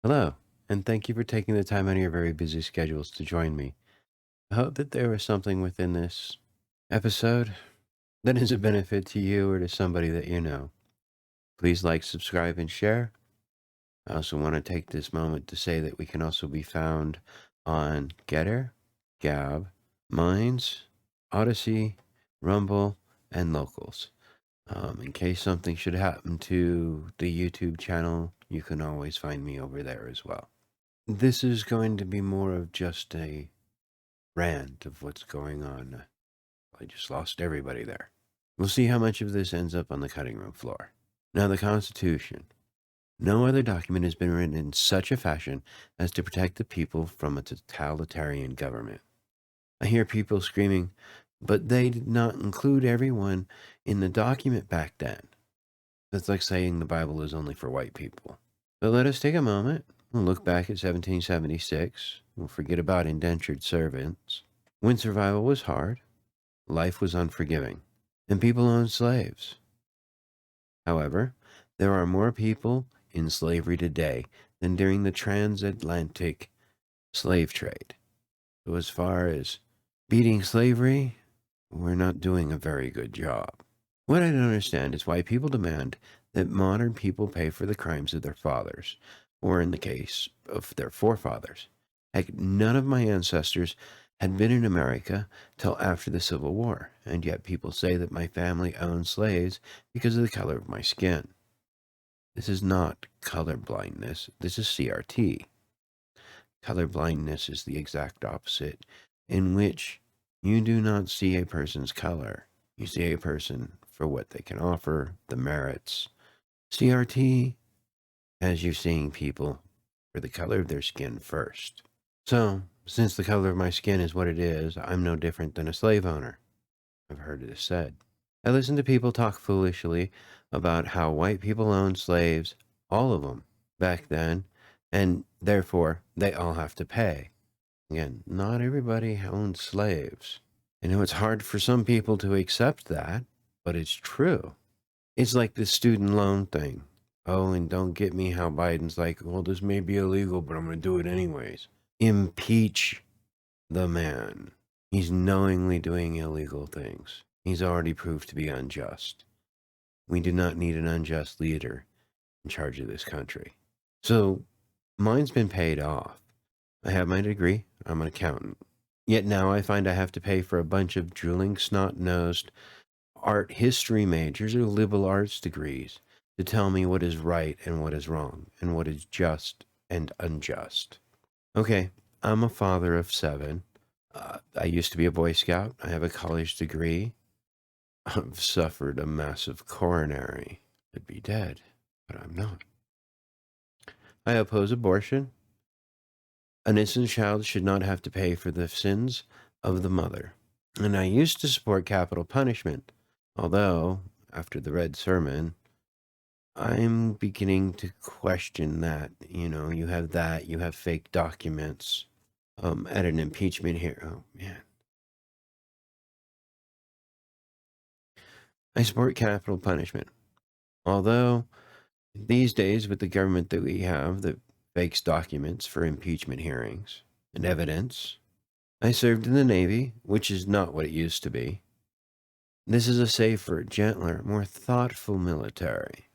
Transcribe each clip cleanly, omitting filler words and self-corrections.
Hello, and thank you for taking the time out of your very busy schedules to join me. I hope that there was something within this episode that is a benefit to you or to somebody that you know. Please like, subscribe, and share. I also want to take this moment to say that we can also be found on Getter, Gab, Minds, Odyssey, Rumble, and Locals. In case something should happen to the YouTube channel, you can always find me over there as well. This is going to be more of just a rant of what's going on. I just lost everybody there. We'll see how much of this ends up on the cutting room floor. Now, the Constitution. No other document has been written in such a fashion as to protect the people from a totalitarian government. I hear people screaming, but they did not include everyone in the document back then. That's like saying the Bible is only for white people. But let us take a moment. We'll look back at 1776. We'll forget about indentured servants. When survival was hard, life was unforgiving, and people owned slaves. However, there are more people in slavery today than during the transatlantic slave trade. So as far as beating slavery, we're not doing a very good job. What I don't understand is why people demand that modern people pay for the crimes of their fathers, or in the case of their forefathers. Heck, none of my ancestors had been in America till after the Civil War, and yet people say that my family owned slaves because of the color of my skin. This is not color blindness, this is CRT. Color blindness is the exact opposite, in which you do not see a person's color. You see a person for what they can offer, the merits. CRT has you seeing people for the color of their skin first. So, since the color of my skin is what it is, I'm no different than a slave owner. I've heard it said. I listen to people talk foolishly about how white people owned slaves, all of them, back then, and therefore they all have to pay. Again, not everybody owned slaves. I know it's hard for some people to accept that, but it's true. It's like the student loan thing. Oh, and don't get me how Biden's like, well, this may be illegal, but I'm going to do it anyways. Impeach the man. He's knowingly doing illegal things. He's already proved to be unjust. We do not need an unjust leader in charge of this country. So, mine's been paid off. I have my degree. I'm an accountant. Yet now I find I have to pay for a bunch of drooling, snot-nosed art history majors or liberal arts degrees to tell me what is right and what is wrong, and what is just and unjust. Okay, I'm a father of 7. I used to be a Boy Scout. I have a college degree. I've suffered a massive coronary. I'd be dead, but I'm not. I oppose abortion. An innocent child should not have to pay for the sins of the mother. And I used to support capital punishment, although, after the red sermon, I'm beginning to question that. You have that, you have fake documents at an impeachment here. Oh, man. I support capital punishment, although these days, with the government that we have that fakes documents for impeachment hearings and evidence, I served in the Navy, which is not what it used to be. This is a safer, gentler, more thoughtful military.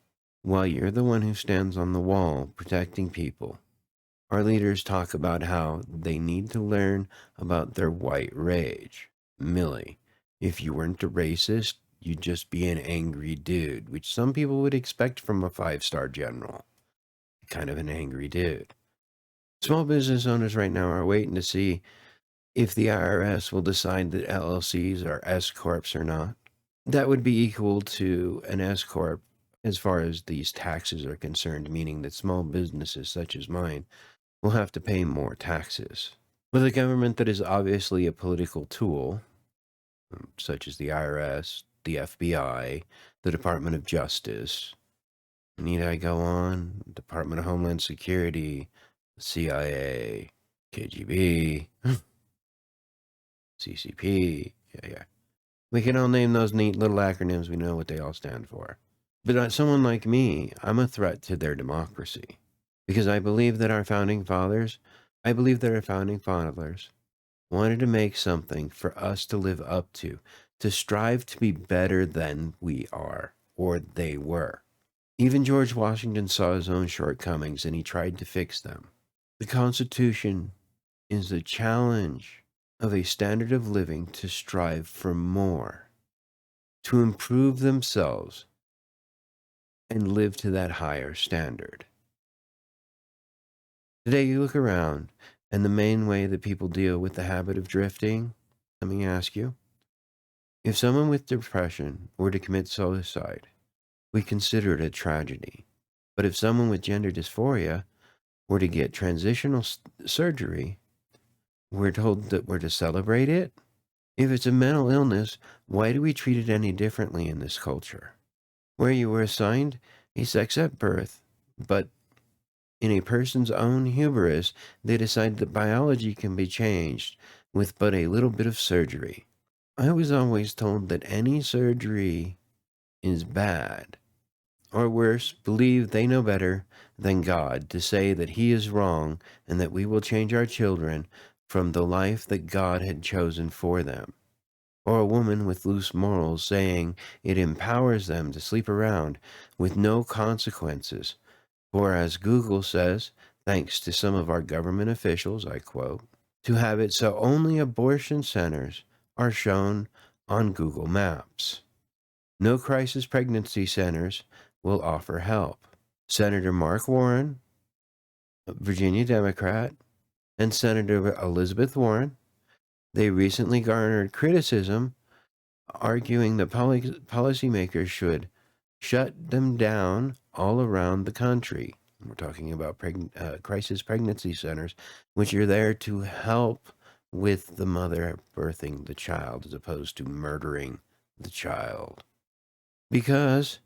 While you're the one who stands on the wall protecting people, our leaders talk about how they need to learn about their white rage. Millie, if you weren't a racist, you'd just be an angry dude, which some people would expect from a 5-star general. Kind of an angry dude. Small business owners right now are waiting to see if the IRS will decide that LLCs are S corps or not. That would be equal to an S corp as far as these taxes are concerned, meaning that small businesses such as mine will have to pay more taxes. With a government that is obviously a political tool, such as the IRS, the FBI, the Department of Justice, need I go on? Department of Homeland Security, CIA, KGB, CCP, yeah. We can all name those neat little acronyms. We know what they all stand for. But someone like me, I'm a threat to their democracy. Because I believe that our founding fathers wanted to make something for us to live up to strive to be better than we are or they were. Even George Washington saw his own shortcomings and he tried to fix them. The Constitution is the challenge of a standard of living to strive for more, to improve themselves and live to that higher standard. Today, you look around, and the main way that people deal with the habit of drifting, let me ask you, if someone with depression were to commit suicide, we consider it a tragedy. But if someone with gender dysphoria were to get transitional surgery, we're told that we're to celebrate it? If it's a mental illness, why do we treat it any differently in this culture? Where you were assigned a sex at birth, but in a person's own hubris, they decide that biology can be changed with but a little bit of surgery. I was always told that any surgery is bad. Or worse, believe they know better than God to say that He is wrong and that we will change our children from the life that God had chosen for them. Or a woman with loose morals saying it empowers them to sleep around with no consequences. For as Google says, thanks to some of our government officials, I quote, to have it so only abortion centers are shown on Google Maps. No crisis pregnancy centers will offer help. Senator Mark Warren, a Virginia Democrat, and Senator Elizabeth Warren, they recently garnered criticism arguing that policymakers should shut them down all around the country. We're talking about crisis pregnancy centers, which are there to help with the mother birthing the child as opposed to murdering the child. Because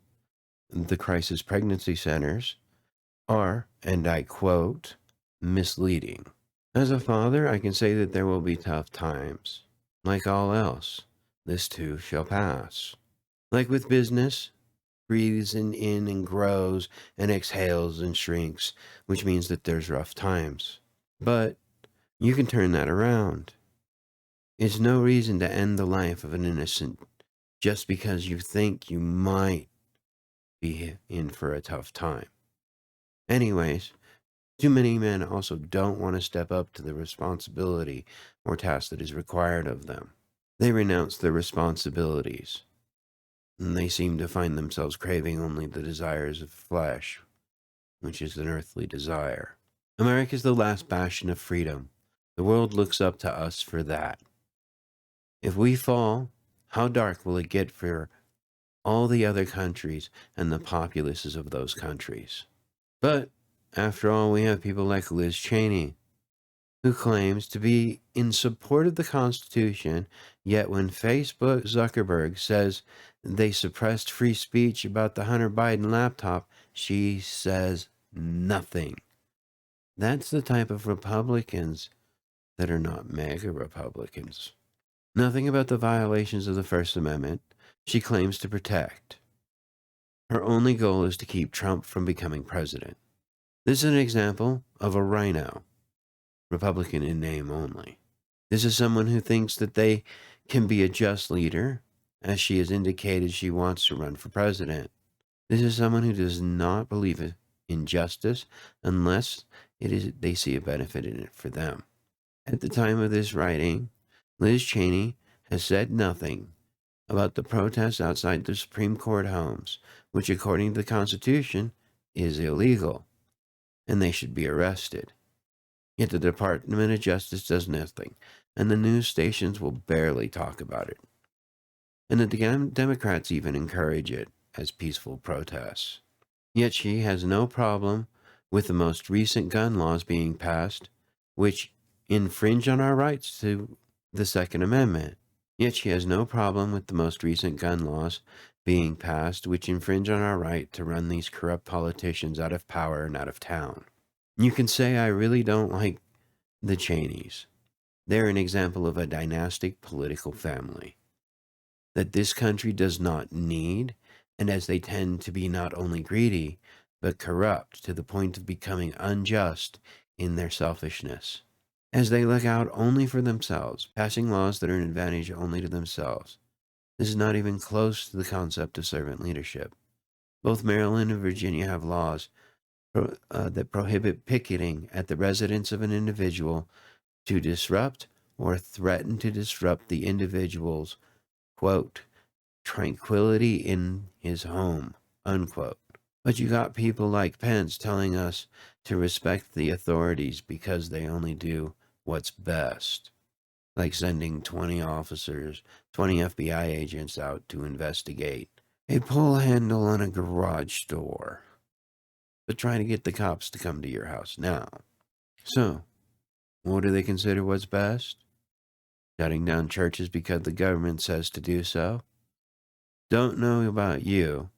the crisis pregnancy centers are, and I quote, misleading. As a father, I can say that there will be tough times. Like all else, this too shall pass. Like with business, breathes in and grows and exhales and shrinks, which means that there's rough times. But you can turn that around. It's no reason to end the life of an innocent just because you think you might be in for a tough time. Anyways, too many men also don't want to step up to the responsibility or task that is required of them. They renounce their responsibilities, and they seem to find themselves craving only the desires of flesh, which is an earthly desire. America is the last bastion of freedom. The world looks up to us for that. If we fall, how dark will it get for all the other countries and the populaces of those countries? But, after all, we have people like Liz Chaney, who claims to be in support of the Constitution, yet when Facebook Zuckerberg says they suppressed free speech about the Hunter Biden laptop, she says nothing. That's the type of Republicans that are not MAGA Republicans. Nothing about the violations of the First Amendment she claims to protect. Her only goal is to keep Trump from becoming president. This is an example of a rhino, Republican in name only. This is someone who thinks that they can be a just leader, as she has indicated she wants to run for president. This is someone who does not believe in justice unless they see a benefit in it for them. At the time of this writing, Liz Chaney has said nothing about the protests outside the Supreme Court homes, which according to the Constitution is illegal, and they should be arrested. Yet the Department of Justice does nothing, and the news stations will barely talk about it. And the Democrats even encourage it as peaceful protests. Yet she has no problem with the most recent gun laws being passed, which infringe on our rights to the Second Amendment. Yet she has no problem with the most recent gun laws being passed, which infringe on our right to run these corrupt politicians out of power and out of town. You can say I really don't like the Cheneys. They're an example of a dynastic political family that this country does not need, and as they tend to be not only greedy, but corrupt to the point of becoming unjust in their selfishness, as they look out only for themselves, passing laws that are an advantage only to themselves. This is not even close to the concept of servant leadership. Both Maryland and Virginia have laws that prohibit picketing at the residence of an individual to disrupt or threaten to disrupt the individual's, quote, tranquility in his home, unquote. But you got people like Pence telling us to respect the authorities because they only do what's best, like sending 20 officers, 20 FBI agents out to investigate a pull handle on a garage door, but trying to get the cops to come to your house now. So, what do they consider what's best? Shutting down churches because the government says to do so? Don't know about you,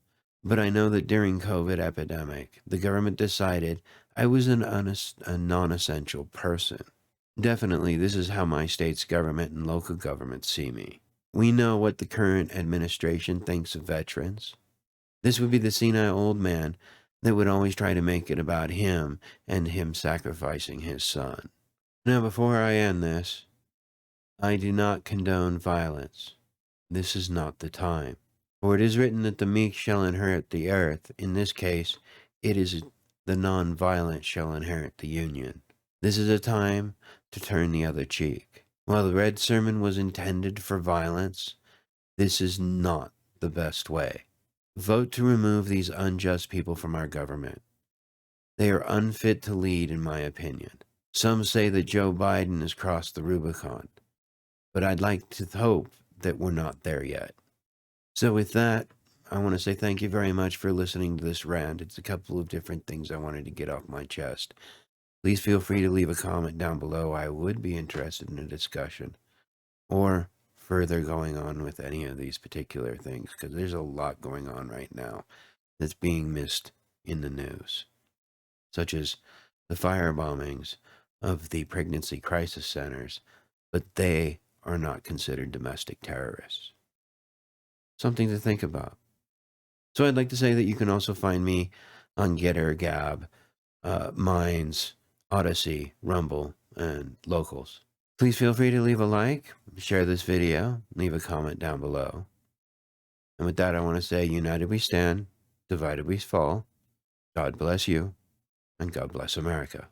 but I know that during COVID epidemic, the government decided I was a non-essential person. Definitely, this is how my state's government and local government see me. We know what the current administration thinks of veterans. This would be the senile old man that would always try to make it about him and him sacrificing his son. Now, before I end this, I do not condone violence. This is not the time. For it is written that the meek shall inherit the earth. In this case, it is the non-violent shall inherit the union. This is a time to turn the other cheek. While the red sermon was intended for violence, this is not the best way. Vote to remove these unjust people from our government. They are unfit to lead, in my opinion. Some say that Joe Biden has crossed the Rubicon, but I'd like to hope that we're not there yet. So with that, I want to say thank you very much for listening to this rant. It's a couple of different things I wanted to get off my chest. Please feel free to leave a comment down below. I would be interested in a discussion or further going on with any of these particular things, because there's a lot going on right now that's being missed in the news, such as the firebombings of the pregnancy crisis centers, but they are not considered domestic terrorists. Something to think about. So I'd like to say that you can also find me on Getter, Gab, Minds, Odyssey, Rumble, and Locals. Please feel free to leave a like, share this video, leave a comment down below. And with that, I want to say, united we stand, divided we fall. God bless you, and God bless America.